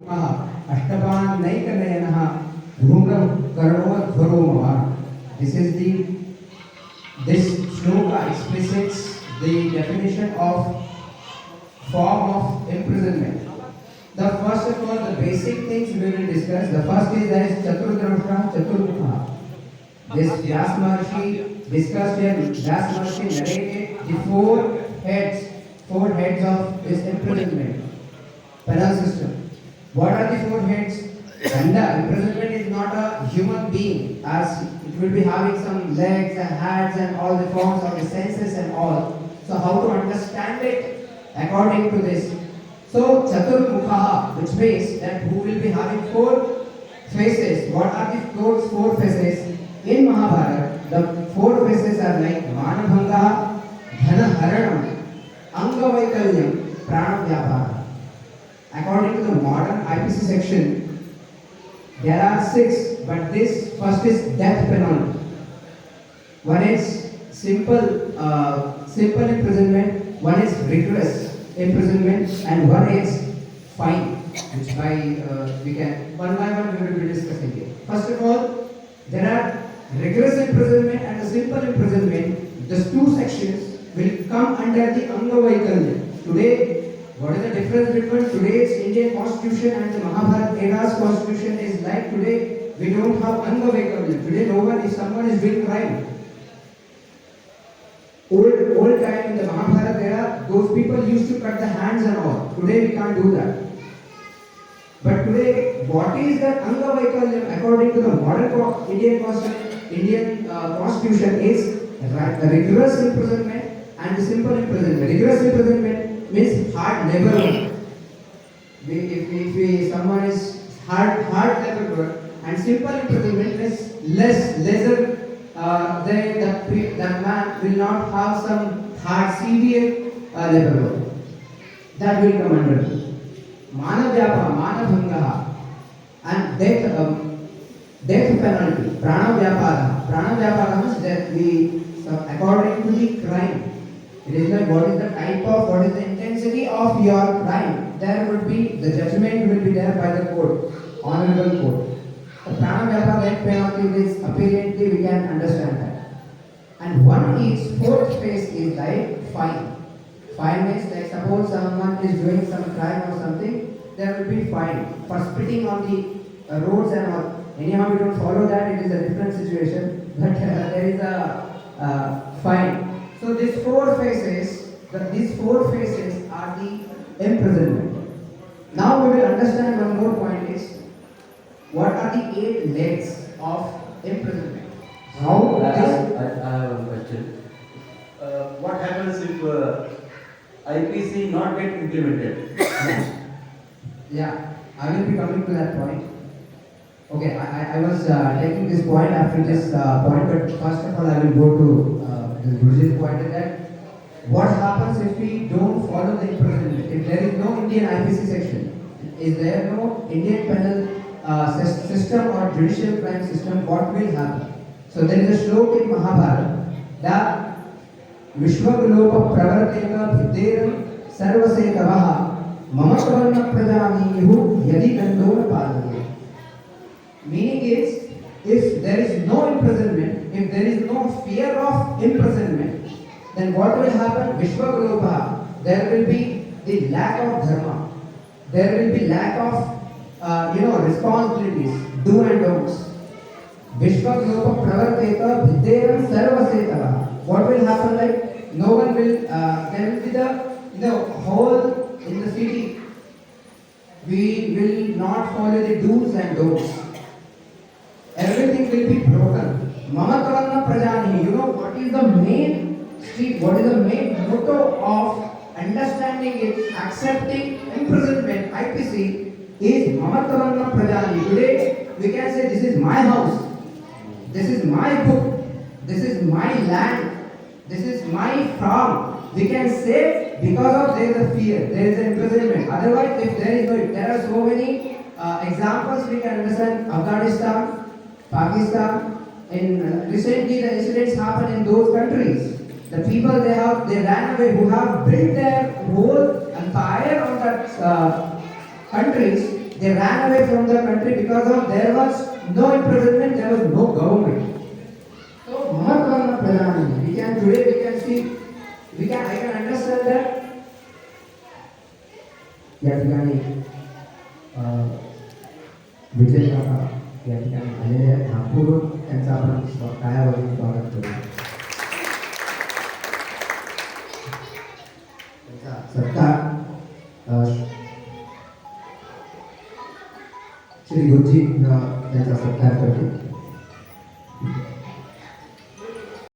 अष्टपानैकनयनः धूम्रकर्णोध्वरो मम. This shloka explicits the definition of form of imprisonment. The first of all, the basic things we will discuss. The first is there is Chaturdrashta Chaturmukha. This Vyas Maharshi discussed here. Vyas Maharshi narrated the four heads of this imprisonment penal system. What are the four heads? And the imprisonment is not a human being, as it will be having some legs and hands and all the forms of the senses and all. So how to understand it according to this? So Chaturmukha, which means that who will be having four faces. What are those four faces? In Mahabharata, the four faces are like Manabhanga, Dhanaharanam, Angavaikalyam, Pranavyapara. According to the modern IPC section, there are 6, but this first is death penalty. One is simple imprisonment, one is rigorous imprisonment, and one is fine, which we can one by one we will be discussing here. First of all, there are rigorous imprisonment and the simple imprisonment. These two sections will come under the Angavaikalya. Today, what is the difference between today's Indian constitution and the Mahabharata era's constitution is like today we don't have Angavaikalya. Today no one, if someone is doing crime, old time in the Mahabharata era, those people used to cut the hands and all. Today we can't do that. But today, what is that Angavaikalya according to the modern Indian constitution is rigorous imprisonment and the simple imprisonment. Rigorous imprisonment means hard labor. If someone is hard labor, and simple imprisonment is lesser. That man will not have some hard severe labor work. That will come under Manabhyapa, and death penalty, Pranavyapara means that according to the crime. It is like what is the intensity of your crime. There would be, the judgment will be there by the court, honorable court. The Pranavyapara death penalty is apparently we can understand that. And one is, fourth phase is like fine. Fine means like suppose someone is doing some crime or something, there will be fine for spitting on the roads and all. Anyhow, we don't follow that, it is a different situation, but there is a fine. So these four phases are the imprisonment. Now we will understand one more point is, what are the 8 legs of imprisonment? How I have a question. What happens if IPC not get implemented? Yeah, I will be coming to that point. Okay, I was taking this point after this point, but first of all I will go to the Guruji's point that what happens if we don't follow the imprisonment? If there is no Indian IPC section, is there no Indian penal system or judicial crime system, what will happen? So there is a shloka in Mahabharata that Vishwaglopa pravarteka bhiteram sarvasetavaha mamakarana prajamihu yadi dandona palaya. Meaning is, if there is no imprisonment, if there is no fear of imprisonment, then what will happen? Vishwaglopa, there will be the lack of dharma, there will be lack of responsibilities, do and don'ts. Vishwaglopa pravarteka bhiteram sarvasetavaha. What will happen? Like no one will. There will be the whole in the city. We will not follow the do's and don'ts. Everything will be broken. Mamakarana prajani. You know what is the main street? What is the main motto of understanding it, accepting imprisonment? IPC is Mamakarana prajani. Today we can say this is my house. This is my book. This is my land. This is my farm. We can say because of there is a fear, there is an imprisonment. Otherwise, if there is no, there are so many examples we can understand. Afghanistan, Pakistan. In recently, the incidents happen in those countries. The people they ran away who have built their whole empire on that countries. They ran away from the country because of there was no imprisonment, there was no government. So Mahatma Pradhan, we can today we can see, I can understand that. या ठिकाणी विजय काका या ठिकाणी आलेले आहेत. नागपूरहून त्यांचा आपण टाळ्यावाजून स्वागत करूया. त्यांचा सत्कार श्री गुरुजी त्यांचा सत्कार करतील.